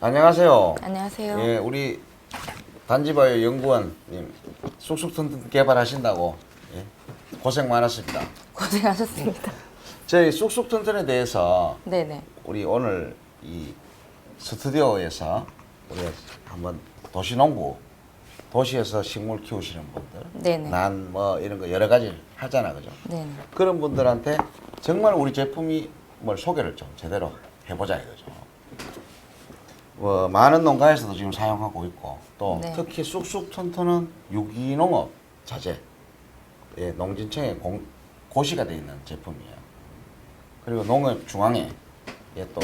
안녕하세요. 안녕하세요. 예, 우리 단지바이오 연구원님 쑥쑥 개발하신다고 예, 고생 많았습니다. 고생하셨습니다. 저희 쑥쑥 대해서 네네. 우리 오늘 이 스튜디오에서 우리가 한번 도시농부, 도시에서 식물 키우시는 분들, 네네. 난 뭐 이런 거 여러 가지 하잖아, 그죠? 네네. 그런 분들한테 정말 우리 제품이 뭘 소개를 좀 제대로 해보자 이거죠. 많은 농가에서도 지금 사용하고 있고 또 네. 특히 쑥쑥 튼튼한 유기농업 자재, 예, 농진청에 고시가 되어 있는 제품이에요. 그리고 농업 중앙에 예, 또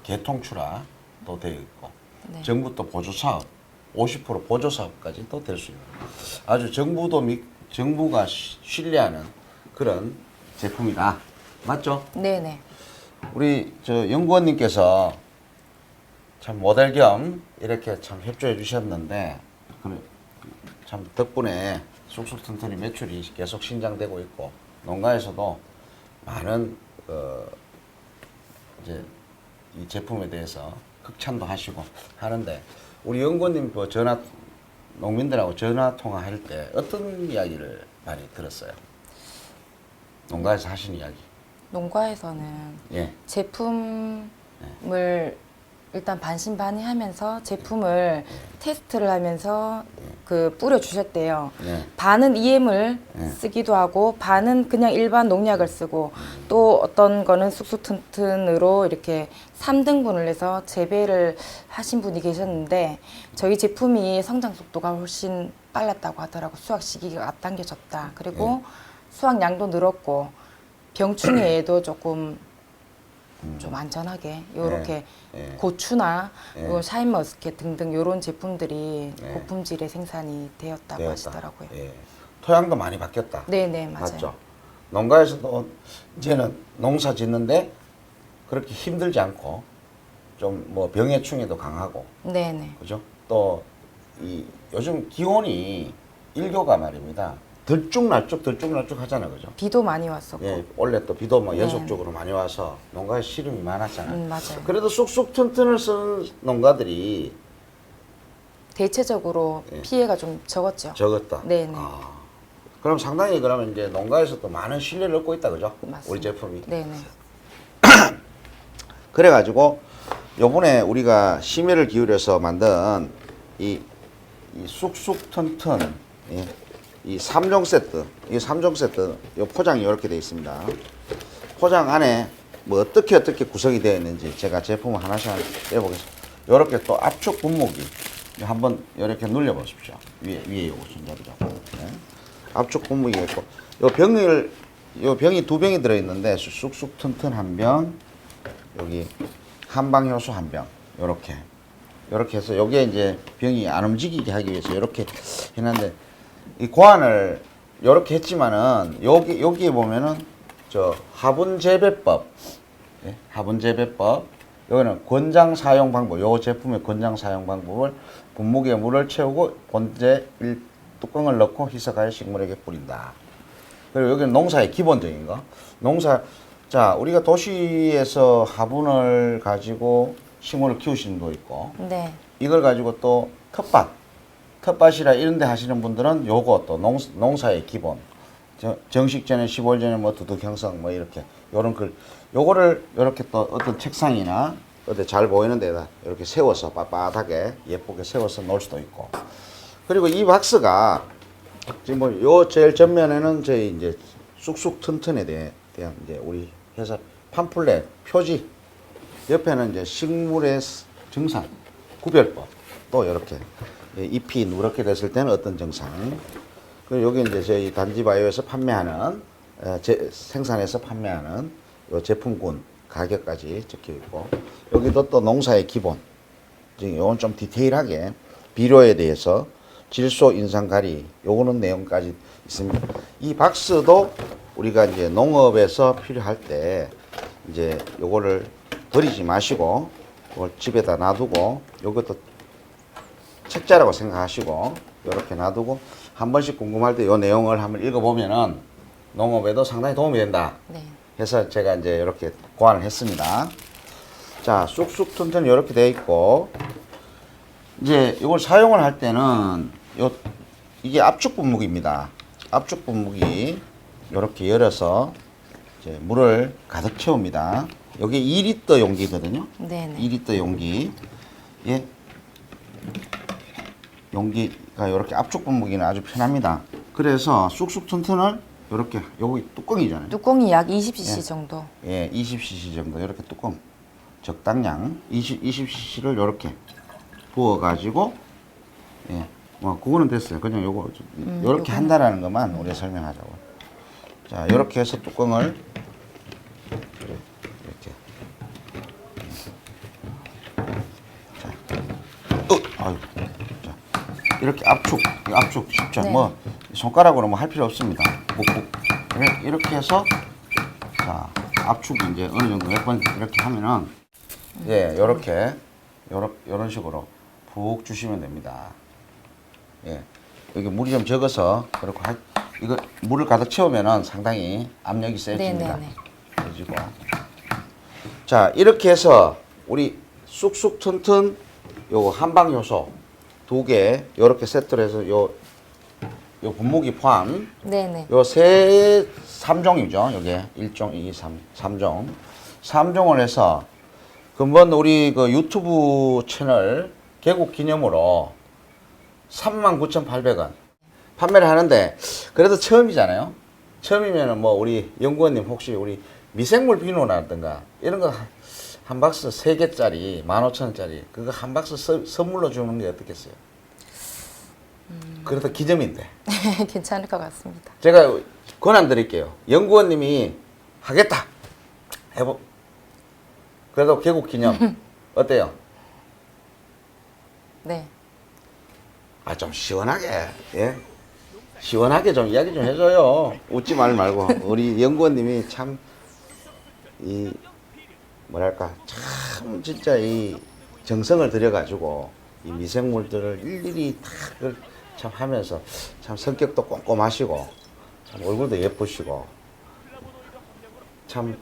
개통출하도 되어 있고 네. 정부 또 보조 사업 50% 보조 사업까지 또 될 수 있는 아주 정부가 신뢰하는 그런 제품이다. 맞죠? 네네. 우리 저 연구원님께서 참 모델 겸 이렇게 참 협조해 주셨는데 참 덕분에 쑥쑥 튼튼히 매출이 계속 신장되고 있고 농가에서도 많은 이제 이 제품에 대해서 극찬도 하시고 하는데 우리 연구원님 그 농민들하고 전화 통화할 때 어떤 이야기를 많이 들었어요? 농가에서 하신 이야기. 농가에서는 예. 제품을 일단 반신반의하면서 제품을 테스트를 하면서 그 뿌려주셨대요. 네. 반은 EM을 네. 쓰기도 하고 반은 그냥 일반 농약을 쓰고 또 어떤 거는 쑥쑥튼튼으로 이렇게 3등분을 해서 재배를 하신 분이 계셨는데 저희 제품이 성장 속도가 훨씬 빨랐다고 하더라고. 수확 시기가 앞당겨졌다. 그리고 수확량도 늘었고 병충해에도 조금 좀 안전하게 요렇게 네. 고추나 네. 요 샤인머스켓 등등 요런 제품들이 네. 고품질의 생산이 되었다고 되었다. 하시더라고요. 예. 토양도 많이 바뀌었다. 네네 맞아요. 맞죠? 농가에서도 이제는 농사 짓는데 그렇게 힘들지 않고 좀 뭐 병해충에도 강하고 네네. 그죠? 또 이 요즘 기온이 일교가 말입니다. 들쭉날쭉 하잖아, 그죠? 비도 많이 왔었고. 예, 원래 또 비도 뭐 네. 연속적으로 많이 와서 농가에 시름이 많았잖아. 맞아요. 그래도 쑥쑥 튼튼을 쓰는 농가들이 대체적으로 예. 피해가 좀 적었죠. 적었다. 네네. 아, 그럼 상당히 그러면 이제 농가에서도 많은 신뢰를 얻고 있다, 그죠? 맞습니다. 우리 제품이. 네네. 그래가지고 요번에 우리가 심혈을 기울여서 만든 이 쑥쑥 튼튼 이 3종 세트, 이 3종 세트 요 포장이 이렇게 되어 있습니다. 포장 안에 뭐 어떻게 구성이 되어 있는지 제가 제품을 하나씩 빼보겠습니다. 이렇게 또 압축 분무기 한번 이렇게 눌려 보십시오. 위에 요거 순자리죠. 네. 압축 분무기가 있고 요 병이 두 병이 들어 있는데 쑥쑥 튼튼 한 병, 여기 한방 효소 한 병, 요렇게 해서 여기에 이제 병이 안 움직이게 하기 위해서 이렇게 해놨는데 이 고안을 요렇게 했지만은 여기에 보면은 저 화분 재배법, 예? 화분 재배법. 여기는 권장 사용 방법. 요 제품의 권장 사용 방법을 분무기에 물을 채우고 본재 뚜껑을 넣고 희석하여 식물에게 뿌린다. 그리고 여기는 농사의 기본적인 거. 자, 우리가 도시에서 화분을 가지고 식물을 키우시는 거 있고, 네. 이걸 가지고 또 텃밭이라 이런 데 하시는 분들은 요거 또 농사의 기본. 정식 전에 15일 전에 뭐 두둑 형성 뭐 이렇게 요런 요거를 요렇게 또 어떤 책상이나 어디 잘 보이는 데다 이렇게 세워서 빳빳하게 예쁘게 세워서 놓을 수도 있고. 그리고 이 박스가 지금 뭐 요 제일 전면에는 저희 이제 쑥쑥 튼튼에 대한 이제 우리 회사 팜플렛 표지, 옆에는 이제 식물의 증상 구별법, 또 이렇게 잎이 누렇게 됐을 때는 어떤 증상, 그리고 여기 이제 저희 단지바이오에서 판매하는 생산해서 판매하는 요 제품군 가격까지 적혀 있고, 여기도 또 농사의 기본, 지금 요건 좀 디테일하게 비료에 대해서 질소 인상 가리 요거는 내용까지 있습니다. 이 박스도 우리가 이제 농업에서 필요할 때 이제 요거를 버리지 마시고 이걸 집에다 놔두고, 요것도 책자라고 생각하시고 이렇게 놔두고 한 번씩 궁금할 때 요 내용을 한번 읽어보면은 농업에도 상당히 도움이 된다 네. 해서 제가 이제 이렇게 고안을 했습니다. 자, 쑥쑥 튼튼 이렇게 돼 있고, 이제 이걸 사용을 할 때는 이게 압축 분무기입니다. 압축 분무기 이렇게 열어서 이제 물을 가득 채웁니다. 여기 2리터 용기거든요. 네네. 2리터 용기. 예. 용기가 이렇게 압축 분무기는 아주 편합니다. 그래서 쑥쑥 튼튼을 이렇게 여기 뚜껑이잖아요. 뚜껑이 약 20cc 예. 정도. 예, 20cc 정도 이렇게 뚜껑 적당량 20cc를 이렇게 부어가지고 예, 뭐 그거는 됐어요. 그냥 요거 이렇게 요거는. 한다라는 것만 우리가 설명하자고. 자, 이렇게 해서 뚜껑을 이렇게 아유, 자, 이렇게 압축 쉽죠. 네. 뭐 손가락으로 뭐 할 필요 없습니다. 묵묵 이렇게 해서 자 압축이 이제 어느 정도 몇 번 이렇게 하면은 예 요렇게 요런 식으로 푹 주시면 됩니다. 예 여기 물이 좀 적어서 그렇고 이거 물을 가득 채우면은 상당히 압력이 세집니다. 네네네. 그래지고 자 이렇게 해서 우리 쑥쑥 튼튼 요 한방 효소 2개 요렇게 세트로 해서 요 분무기 포함 네네. 요 3종이죠. 요게 1종, 2, 3, 3종. 3종을 해서 근본 우리 그 유튜브 채널 개국 기념으로 39,800원 판매를 하는데 그래도 처음이잖아요. 처음이면은 뭐 우리 연구원님 혹시 우리 미생물 비누라든가 이런 거 한 박스 3개짜리 15,000원짜리 그거 한 박스 선물로 주는 게 어떻겠어요? 그래도 기념인데. 괜찮을 것 같습니다. 제가 권한 드릴게요. 연구원님이 하겠다. 그래도 개국 기념 어때요? 네. 아, 좀 시원하게, 예? 시원하게 좀 이야기 좀 해줘요. 웃지 말고. 우리 연구원님이 참, 뭐랄까, 참, 진짜 정성을 들여가지고, 이 미생물들을 일일이 다 참 하면서, 참 성격도 꼼꼼하시고, 참 얼굴도 예쁘시고, 참,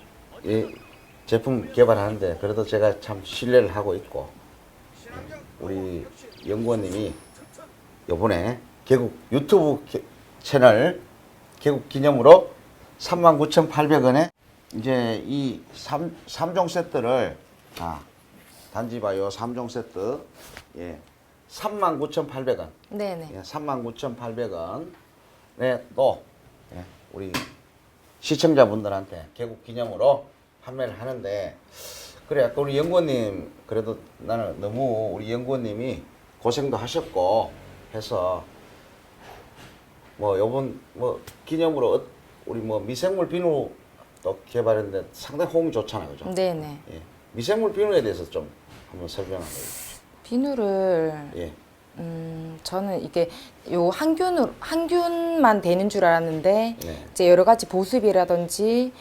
제품 개발하는데, 그래도 제가 참 신뢰를 하고 있고, 우리 연구원님이 요번에 개국 유튜브 채널 개국 기념으로 39,800원에 이제 이 3종 세트를 단지 봐요 3종 세트 예 39,800원 네네. 예, 39,800원에 또 예, 우리 시청자분들한테 개국 기념으로 판매를 하는데 그래 아까 우리 연구원님 그래도 나는 너무 우리 연구원님이 고생도 하셨고 해서 뭐 요번 뭐 기념으로 우리 뭐 미생물 비누 또 개발했는데 상당히 호응이 좋잖아요, 그죠? 네네. 예. 미생물 비누에 대해서 좀 한번 설명 한번 해주시죠. 비누를 예. 저는 이게 요 항균만 되는 줄 알았는데 네. 이제 여러 가지 보습이라든지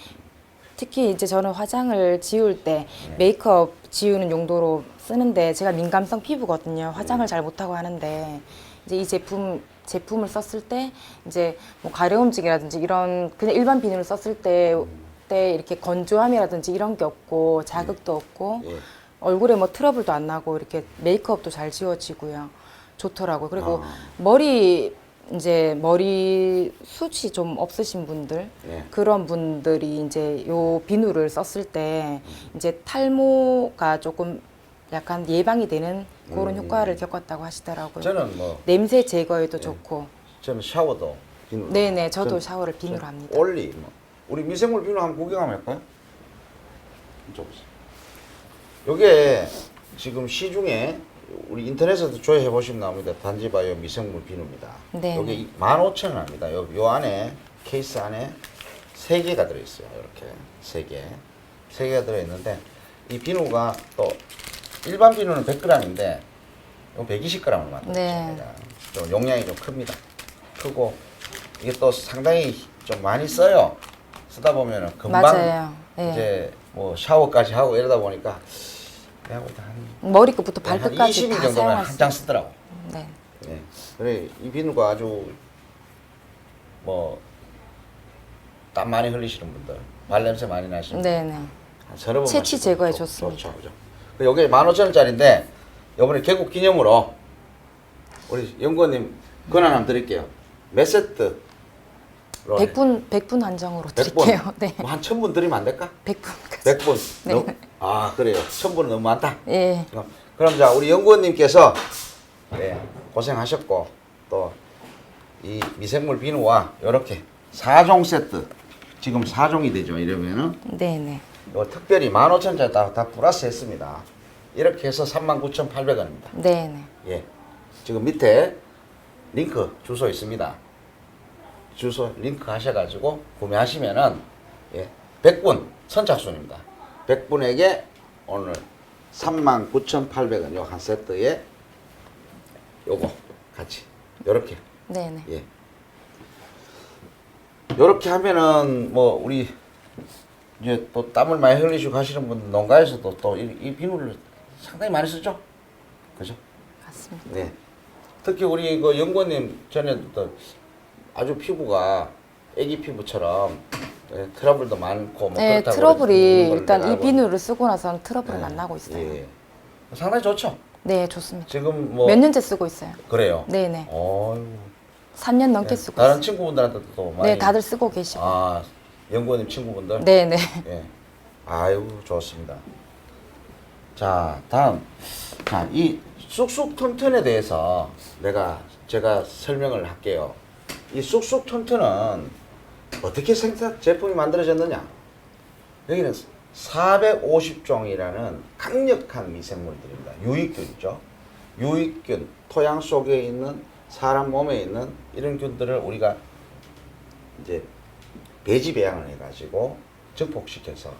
특히 이제 저는 화장을 지울 때 메이크업 지우는 용도로 쓰는데 제가 민감성 피부거든요. 화장을 잘 못하고 하는데 이제 이 제품을 썼을 때 이제 뭐 가려움증이라든지 이런 그냥 일반 비누를 썼을 때 이렇게 건조함이라든지 이런 게 없고 자극도 없고 예. 얼굴에 뭐 트러블도 안 나고 이렇게 메이크업도 잘 지워지고요. 좋더라고요. 그리고 머리 숱이 좀 없으신 분들 예. 그런 분들이 이제 요 비누를 썼을 때 이제 탈모가 조금 약간 예방이 되는 그런 효과를 겪었다고 하시더라고요. 저는 뭐 냄새 제거에도 좋고. 저는 샤워도 비누. 네네, 저도 샤워를 비누로 합니다. 올리 뭐 우리 미생물 비누 한번 구경 한번 할까요? 이쪽 보세요. 요게 지금 시중에 우리 인터넷에서 조회해 보시면 나옵니다. 단지바이오 미생물 비누입니다. 네. 요게 15,000원 합니다. 요 안에 케이스 안에 3개가 들어 있어요. 이렇게 3개가 들어 있는데 이 비누가 또 일반 비누는 100g인데 요 120g을 만들었습니다. 네. 좀 용량이 좀 큽니다. 크고 이게 또 상당히 좀 많이 써요. 쓰다 보면은 금방 맞아요. 네. 이제 뭐 샤워까지 하고 이러다 보니까 내가 볼때 한 머리끝부터 한 발끝까지 20일 다 정도면 사용할 한 수 장 쓰더라고. 네. 예. 그래 이 비누가 아주 뭐 땀 많이 흘리시는 분들, 발냄새 많이 나시는 분들, 네네. 한 서너 번 채취 마시고 제거에 또 좋습니다. 좋죠, 그죠? 요게 15,000원짜리인데 이번에 개국 기념으로 우리 연구원님 권한 한번 드릴게요. 몇 세트? 100분 한정으로 드릴게요. 네. 뭐한 1,000분 드리면 안 될까? 100분. 100분. 네. 아 그래요. 1,000분은 너무 많다. 예. 그럼 자 우리 연구원님께서 네, 고생하셨고 또 이 미생물 비누와 이렇게 4종 세트 지금 4종이 되죠. 이러면은 네네. 요 특별히 15,000원짜리 다 플러스 했습니다. 이렇게 해서 39,800원입니다. 네네. 예. 지금 밑에 링크 주소 있습니다. 주소 링크 하셔가지고 구매하시면은 예, 100분 선착순입니다. 100분에게 오늘 39,800원 요 한 세트에 요거 같이 요렇게 네네. 예. 요렇게 하면은 뭐 우리 이제 또 땀을 많이 흘리시고 하시는 분들 농가에서도 또 이 비누를 상당히 많이 쓰죠. 그죠? 맞습니다. 네. 특히 우리 그 연구원님 전에도 아주 피부가 애기 피부처럼 예, 트러블도 많고 뭐 네, 그렇다고 트러블이 그러는 걸 일단 내가 이 알고 비누를 쓰고 나서는 트러블을 네. 만나고 있어요. 예. 상당히 좋죠. 네, 좋습니다. 지금 뭐 몇 년째 쓰고 있어요. 그래요. 네네. 어휴. 3년 넘게 예, 쓰고 다른 있어요. 친구분들한테도 또 많이 네, 다들 쓰고 계시고. 아 연구원님 친구분들. 네네. 예. 아유 좋습니다. 자 다음 이 쑥쑥 튼튼에 대해서 제가 설명을 할게요. 이 쑥쑥 튼튼은 어떻게 생산 제품이 만들어졌느냐? 여기는 450종이라는 강력한 미생물들입니다. 유익균이죠. 유익균, 토양 속에 있는 사람 몸에 있는 이런 균들을 우리가 이제 배지 배양을 해가지고 증폭시켜서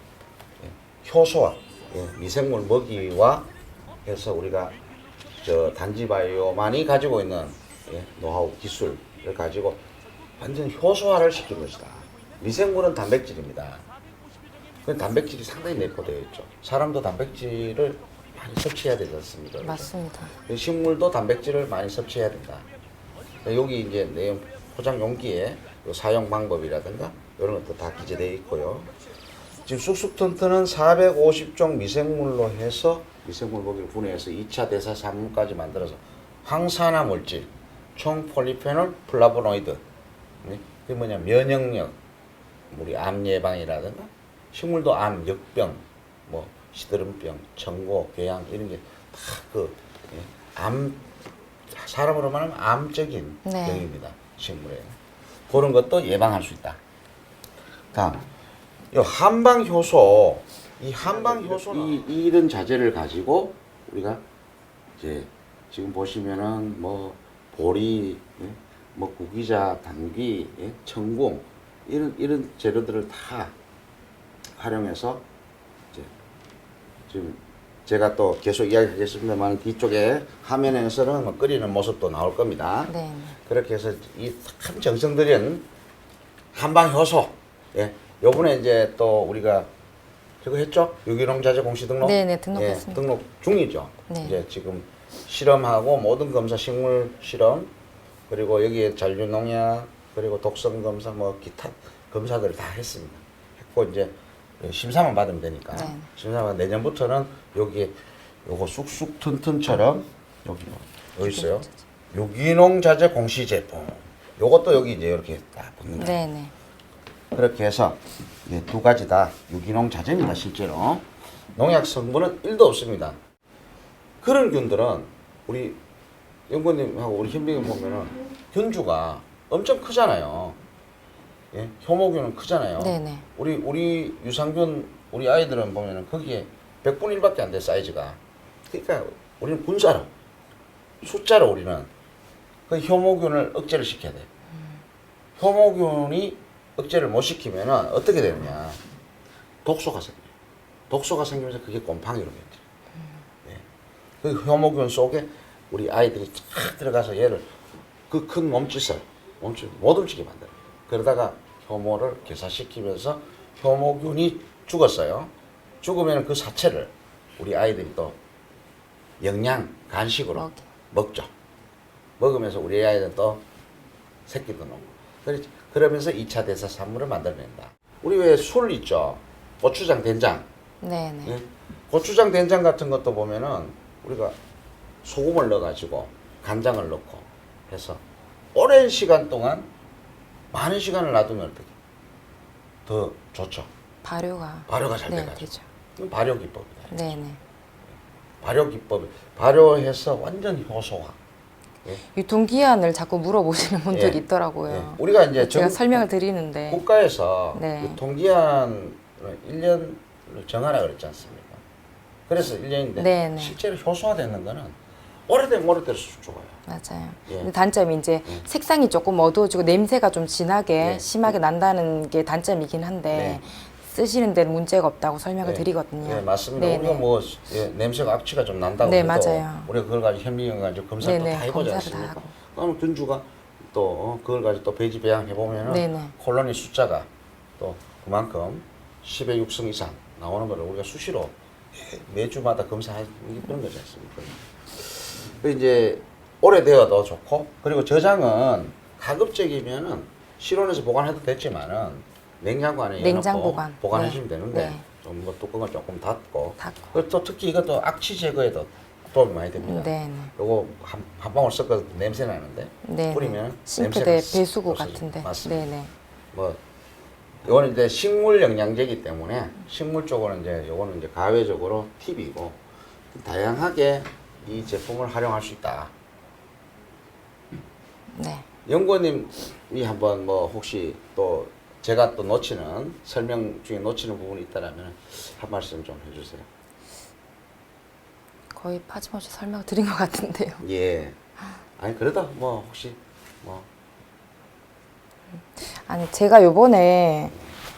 효소와 미생물 먹이와 해서 우리가 저 단지바이오만이 가지고 있는 노하우 기술을 가지고 완전 효소화를 시킨 것이다. 미생물은 단백질입니다. 그 단백질이 상당히 내포되어 있죠. 사람도 단백질을 많이 섭취해야 되지 않습니까? 맞습니다. 식물도 단백질을 많이 섭취해야 된다. 여기 이제 내용 포장 용기에 사용 방법이라든가 이런 것도 다 기재되어 있고요. 지금 쑥쑥 튼튼은 450종 미생물로 해서 미생물 먹이를 분해해서 2차 대사 산물까지 만들어서 항산화 물질, 총 폴리페놀, 플라보노이드, 그게 뭐냐 면역력, 우리 암 예방이라든가 식물도 암, 역병, 뭐 시드름병, 청고, 궤양 이런 게 다 암 사람으로 말하면 암적인 네. 병입니다. 식물에 그런 것도 예방할 수 있다. 다음. 이 한방 효소, 이 한방 효소는 이런 자재를 가지고 우리가 이제 지금 보시면은 뭐 보리, 뭐 구기자, 당귀, 청궁 이런 재료들을 다 활용해서 이제 지금 제가 또 계속 이야기하겠습니다만 뒤쪽에 화면에서는 뭐 끓이는 모습도 나올 겁니다. 네. 그렇게 해서 이 참 정성 들인 한방 효소, 요번에 이제 또 우리가 저거 했죠? 유기농 자재 공시 등록? 네네, 등록했습니다. 등록 중이죠. 네. 이제 지금 실험하고 모든 검사, 식물 실험, 그리고 여기에 잔류 농약, 그리고 독성 검사, 뭐 기타 검사들을 다 했습니다. 했고 이제 심사만 받으면 되니까. 네. 심사만 내년부터는 여기에 요거 쑥쑥 튼튼처럼 여기 있어요. 유기농 자재 공시 제품. 요것도 여기 이제 이렇게 딱 붙는 거예요. 네네. 그렇게 해서 두 가지 다 유기농 자재입니다. 실제로 농약 성분은 1도 없습니다. 그런 균들은 우리 연구님하고 우리 현빈이 보면은 균주가 엄청 크잖아요. 효모균은 크잖아요. 네네. 우리 유산균 우리 아이들은 보면은 거기에 100분의 1밖에 안 돼 사이즈가. 그러니까 우리는 분자로 숫자로 우리는 그 효모균을 억제를 시켜야 돼. 효모균이 억제를 못 시키면은 어떻게 되느냐? 독소가 생겨요. 독소가 생기면서 그게 곰팡이로 변해요. 그 효모균 속에 우리 아이들이 쫙 들어가서 얘를 그 큰 몸짓을 못 움직이게 만들어요. 그러다가 효모를 괴사시키면서 효모균이 죽었어요. 죽으면 그 사체를 우리 아이들이 또 영양 간식으로 먹죠. 먹으면서 우리 아이들은 또 새끼도 놓고. 그러면서 2차 대사 산물을 만들어낸다. 우리 왜 술 있죠? 고추장, 된장. 네네. 고추장, 된장 같은 것도 보면은 우리가 소금을 넣어가지고 간장을 넣고 해서 오랜 시간 동안 많은 시간을 놔두면 어떻게 더 좋죠. 발효가 잘 네, 돼가지고. 되죠. 그건 발효 기법이다. 네네. 발효 기법, 발효해서 완전 효소화. 예. 유통기한을 자꾸 물어보시는 분들이 예. 있더라고요. 예. 우리가 이제 제가 설명을 드리는데 국가에서 네. 유통기한 1년을 정하라 그랬지 않습니까? 그래서 1년인데 네, 네. 실제로 효소화되는 거는 오래되면 오래될수록 좋아요. 맞아요. 예. 근데 단점이 이제 색상이 조금 어두워지고 냄새가 좀 진하게 예. 심하게 난다는 게 단점이긴 한데 네. 쓰시는 데는 문제가 없다고 설명을 드리거든요. 네, 맞습니다. 네네. 우리가 뭐 냄새가 악취가 좀 난다고 네, 해도 맞아요. 우리가 그걸 가지고 현미경 가지고 검사도 네네, 다 해보지 검사를 다 않습니까? 하고. 그럼 균주가 또 그걸 가지고 또 배지 배양 해보면은 네네. 콜로니 숫자가 또 그만큼 10의 6승 이상 나오는 거를 우리가 수시로 매주마다 검사하는 그런 거지 않습니까? 그 이제 오래되어도 좋고 그리고 저장은 가급적이면은 실온에서 보관해도 됐지만은 냉장고 안에 냉장 넣어놓고 보관. 보관하시면 네. 되는데 네. 좀 뭐 뚜껑을 조금 닫고 닫고. 그리고 또 특히 이것도 악취 제거에도 도움이 많이 됩니다. 네네. 요거 한 방울 섞어서 냄새 나는데 네네. 뿌리면 싱크대 냄새가 배수구 없어지죠. 같은데. 맞습니다. 네네. 뭐 이거는 이제 식물 영양제이기 때문에 식물 쪽으로는 이제 요거는 이제 가외적으로 팁이고 다양하게 이 제품을 활용할 수 있다. 네. 연구원님이 한번 뭐 혹시 또 제가 또 놓치는 설명 중에 놓치는 부분이 있다라면 한 말씀 좀 해주세요. 거의 빠짐없이 설명을 드린 것 같은데요. 예. 아니 그래도 뭐 혹시 뭐 아니 제가 요번에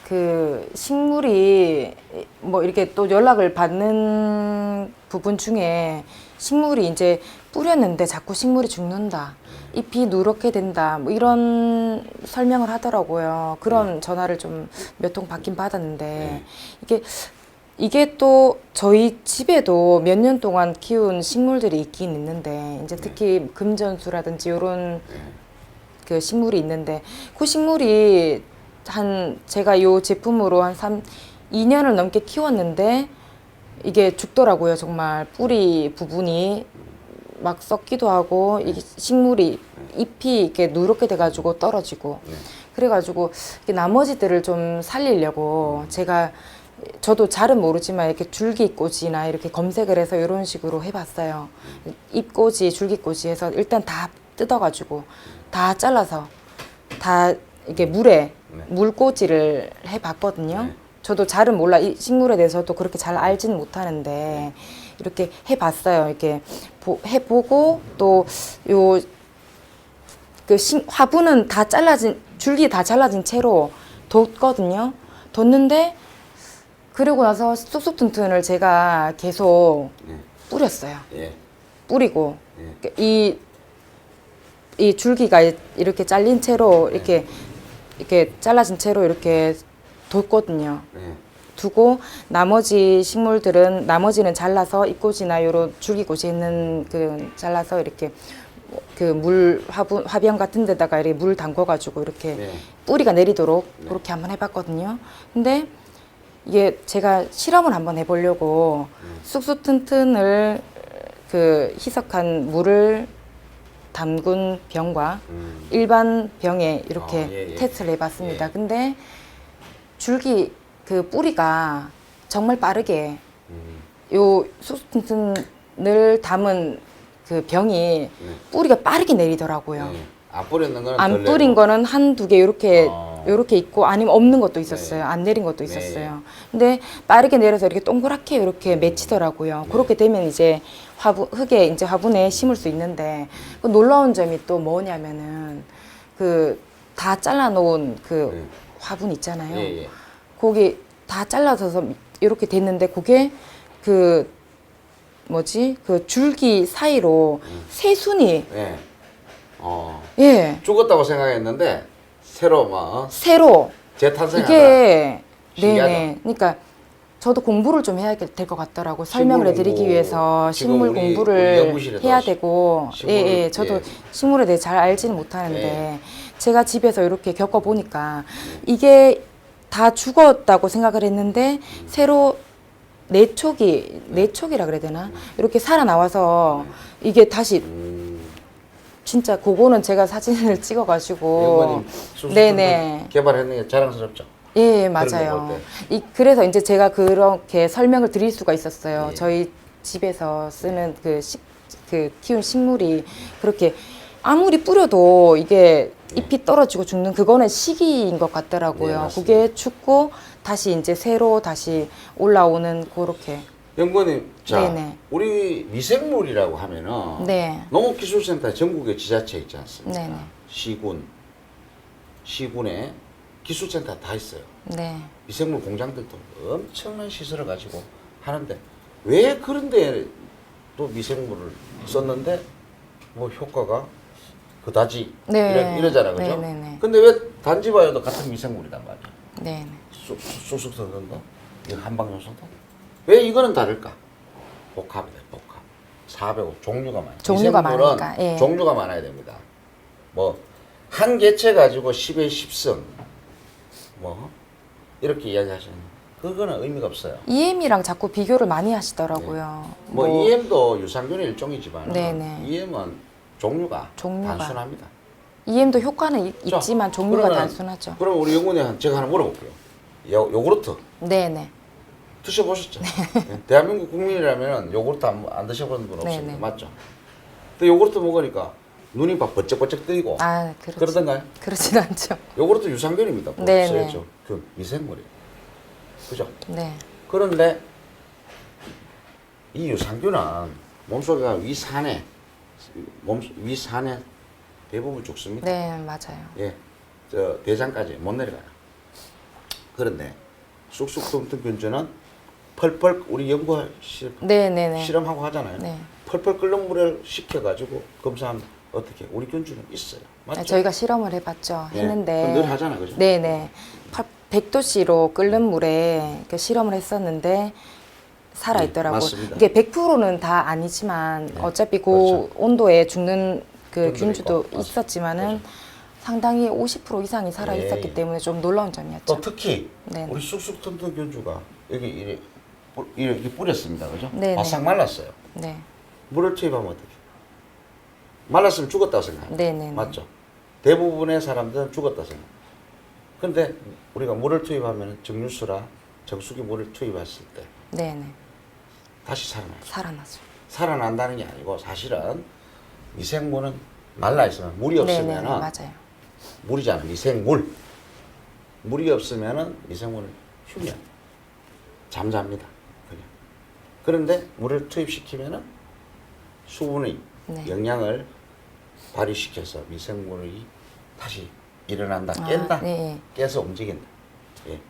그 식물이 뭐 이렇게 또 연락을 받는 부분 중에 식물이 이제 뿌렸는데 자꾸 식물이 죽는다. 잎이 누렇게 된다. 뭐 이런 설명을 하더라고요. 그런 전화를 좀 몇 통 받긴 받았는데 이게 또 저희 집에도 몇 년 동안 키운 식물들이 있긴 있는데 이제 특히 금전수라든지 이런 그 식물이 있는데 그 식물이 제가 요 제품으로 한 2년을 넘게 키웠는데 이게 죽더라고요. 정말 뿌리 부분이 막 썩기도 하고 이게 식물이 잎이 이렇게 누렇게 돼가지고 떨어지고 그래가지고 나머지들을 좀 살리려고 저도 잘은 모르지만 이렇게 줄기꽃이나 이렇게 검색을 해서 이런 식으로 해봤어요. 잎꽂이, 줄기꽂이 해서 일단 다 뜯어가지고 다 잘라서 다 이게 물꽂이를 해봤거든요. 저도 잘은 몰라 이 식물에 대해서도 그렇게 잘 알지는 못하는데 이렇게 해봤어요. 이렇게 해보고 또 요 그 화분은 다 잘라진 줄기 다 잘라진 채로 뒀거든요. 뒀는데 그러고 나서 쑥쑥 튼튼을 제가 계속 뿌렸어요. 예. 뿌리고 이 줄기가 이렇게 잘린 채로 이렇게 잘라진 채로 이렇게 뒀거든요. 두고 나머지는 잘라서 잎꽂이나 요런 줄기꽂이 있는 잘라서 이렇게 그 화병 같은 데다가 이렇게 물 담궈가지고 이렇게 뿌리가 내리도록 그렇게 한번 해봤거든요. 근데 이게 제가 실험을 한번 해보려고 쑥쑥 튼튼을 희석한 물을 담근 병과 일반 병에 이렇게 테스트를 해봤습니다. 근데 뿌리가 정말 빠르게 요 쑥쑥 튼튼을 담은 그 병이 뿌리가 빠르게 내리더라고요. 안 뿌리는 거는 안 뿌린 거는 한두 개 요렇게 있고 아니면 없는 것도 있었어요. 네. 안 내린 것도 있었어요. 근데 빠르게 내려서 이렇게 동그랗게 이렇게 맺히더라고요. 그렇게 되면 이제 화분에 심을 수 있는데 그 놀라운 점이 또 뭐냐면은 다 잘라놓은 화분 있잖아요. 거기 다 잘라서 이렇게 됐는데 그게 그 줄기 사이로 새순이 죽었다고 생각했는데 새로 재탄생하다. 이게 신기하죠? 네네. 그러니까 저도 공부를 좀 해야 될 것 같더라고. 설명을 해드리기 위해서 식물 우리 공부를 연구실에서 해야 되고 저도 식물에 대해 잘 알지는 못하는데 제가 집에서 이렇게 겪어보니까 이게 다 죽었다고 생각을 했는데 새로 내촉이라 그래야 되나? 이렇게 살아나와서 이게 다시 진짜 그거는 제가 사진을 찍어가지고 연구님 수술 네네. 개발했는 게 자랑스럽죠. 예, 그런 거 맞아요. 볼 그래서 이제 제가 그렇게 설명을 드릴 수가 있었어요. 예. 저희 집에서 쓰는 키운 식물이 그렇게 아무리 뿌려도 이게 잎이 떨어지고 죽는 그거는 시기인 것 네, 같더라고요. 맞습니다. 그게 죽고 다시 이제 새로 다시 올라오는 그렇게. 연구원님, 자, 네네. 우리 미생물이라고 하면은 네. 농업기술센터 전국에 지자체 있지 않습니까? 네네. 시군에 기술센터 다 있어요. 네. 미생물 공장들도 엄청난 시설을 가지고 하는데 왜 그런데 또 미생물을 썼는데 뭐 효과가 그다지 네. 이러잖아, 그죠? 네네네. 근데 왜 단지바이오도 같은 미생물이단 말이야. 네. 쑥쑥 선전도 한방요소도 왜 이거는 다를까? 복합이다, 복합. 405 종류가 많아요. 종류가 미생물은 많으니까, 예. 종류가 많아야 됩니다. 뭐 한 개체 가지고 10의 10승 뭐 이렇게 이야기하시는 그거는 의미가 없어요. EM이랑 자꾸 비교를 많이 하시더라고요. 뭐 EM도 유산균의 일종이지만 네네. EM은 종류가 단순합니다. EM도 효과는 자, 있지만 종류가 그러면- 단순하죠. 그럼 우리 연구원님 제가 하나 물어볼게요. 요구르트 네네. 드셔보셨죠? 네. 대한민국 국민이라면 요구르트 안 드셔본 분 없습니다. 네네. 맞죠? 근데 요구르트 먹으니까 눈이 막 번쩍번쩍 뜨이고 아, 그러던가요? 그렇진 않죠. 요구르트 유산균입니다. 네네. 써야죠. 그 미생물이에요. 그죠? 네. 그런데 이 유산균은 몸속에 위산에 대부분 죽습니다. 네, 맞아요. 예, 저 대장까지 못 내려가요. 그런데 쑥쑥 tumtum 균주는 펄펄 우리 연구 네네네. 실험하고 하잖아요. 네. 펄펄 끓는 물을 식혀가지고 검사하면 어떻게 우리 균주는 있어요. 맞죠? 저희가 실험을 해봤죠. 예, 했는데. 그건 늘 하잖아, 그죠? 네네. 100도씨로 끓는 물에 실험을 했었는데 살아있더라고요. 네, 맞습니다. 이게 100%는 다 아니지만 네, 어차피 그 그렇죠. 온도에 죽는 그 균들이 균주도 있고, 있었지만은 그렇죠. 상당히 50% 이상이 살아있었기 네. 때문에 좀 놀라운 점이었죠. 또 특히 네. 우리 쑥쑥 tumtum 균주가 여기 이렇게 뿌렸습니다, 그죠? 네네. 바싹 말랐어요. 네. 물을 투입하면 어떻게? 말랐으면 죽었다고 생각해요. 네네네. 맞죠? 대부분의 사람들은 죽었다 생각. 근데 우리가 물을 투입하면 정류수라 정수기 물을 투입했을 때 네네. 다시 살아나요. 살아나죠. 살아난다는 게 아니고 사실은 미생물은 말라 있으면 물이 네네. 없으면은 맞아요. 물이잖아. 미생물. 물이 없으면은 미생물은 휴면. 잠잡니다. 그냥. 그런데 물을 투입시키면은 수분의 네. 영양을 발휘시켜서 미생물이 다시 일어난다. 깬다. 네. 깨서 움직인다. 예.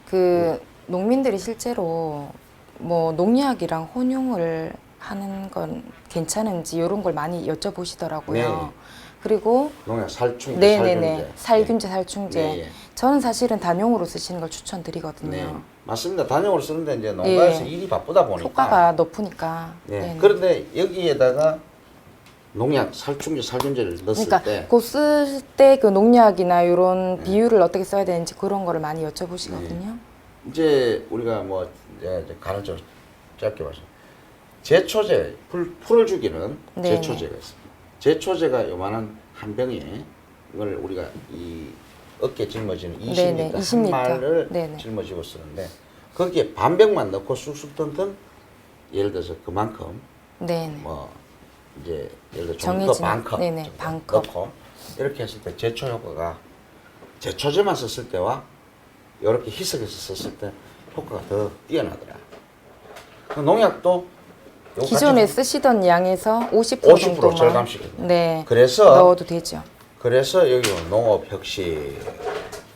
그 농민들이 실제로 뭐 농약이랑 혼용을 하는 건 괜찮은지 이런 걸 많이 여쭤보시더라고요. 네. 그리고 농약 살충제, 네네네 살균제. 살균제, 살충제. 네, 예. 저는 사실은 단용으로 쓰시는 걸 추천드리거든요. 네. 맞습니다. 단용으로 쓰는데 이제 농가에서 예. 일이 바쁘다 보니까. 효과가 높으니까. 네. 네네. 그런데 여기에다가 농약, 살충제, 살균제를 넣었을 그러니까 때 그 쓸 때 그 농약이나 이런 비율을 어떻게 써야 되는지 그런 거를 많이 여쭤보시거든요. 이제 우리가 뭐 이제 간헐적 짧게 말씀. 제초제 풀을 죽이는 네네. 제초제가 있습니다. 제초제가 요만한 한 병에 이걸 우리가 이 어깨 짊어지는 20리터 네네, 한 20리터. 말을 네네. 짊어지고 쓰는데 거기에 반 병만 넣고 쑥쑥 턴턴 예를 들어서 그만큼 네네. 뭐 이제 예를 들어 정해진- 좀더 반컵 네네, 정도 반컵. 넣고 이렇게 했을 때 제초 효과가 제초제만 썼을 때와 이렇게 희석해서 썼을 때 효과가 더 뛰어나더라. 그 농약도 요 기존에 같이 쓰시던 양에서 50% 50% 정도만 절감시켰네. 네. 그래서 넣어도 되죠. 그래서 여기 농업혁신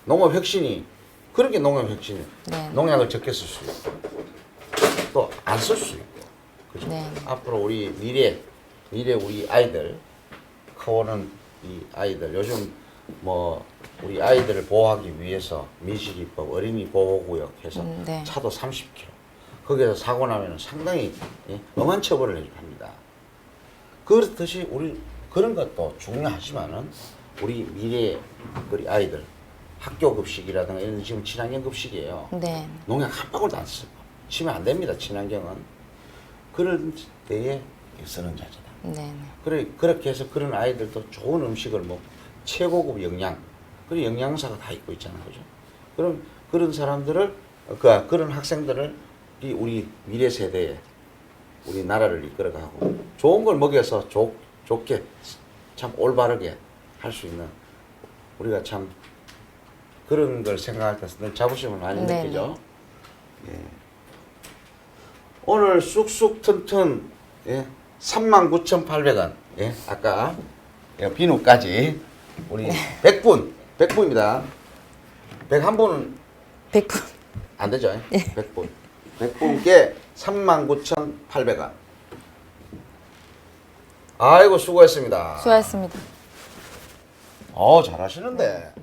농업혁신이 그렇게 농업혁신이 네. 농약을 적게 쓸 수 있고 또 안 쓸 수 있고 그죠? 네. 앞으로 우리 미래 우리 아이들 커오는 이 아이들 요즘 뭐 우리 아이들을 보호하기 위해서 민식이법 어린이 보호구역 해서 네. 차도 30km 거기에서 사고 나면 상당히 엄한 처벌을 합니다. 그렇듯이 우리 그런 것도 중요하지만은 우리 미래 우리 아이들 학교 급식이라든가 이런 지금 친환경 급식이에요. 네. 농약 한 방울도 안 써요. 치면 안 됩니다. 친환경은 그런 때에 쓰는 자재다. 네. 그렇게 해서 그런 아이들도 좋은 음식을 먹고 최고급 영양, 그런 영양사가 다 있고 있잖아요, 그죠? 그럼 그런 사람들을 그런 학생들을 우리 미래 세대에 우리 나라를 이끌어가고 좋은 걸 먹여서 좋게 참 올바르게 할 수 있는 우리가 참 그런 걸 생각할 때 늘 자부심을 많이 네네. 느끼죠. 예. 오늘 쑥쑥 튼튼 예. 39,800원. 예. 아까 예, 비누까지 우리 100분입니다. 101분은 100분. 안 되죠? 예. 100분. 100분께 39,800원. 아이고 수고했습니다. 수고하셨습니다. 잘하시는데.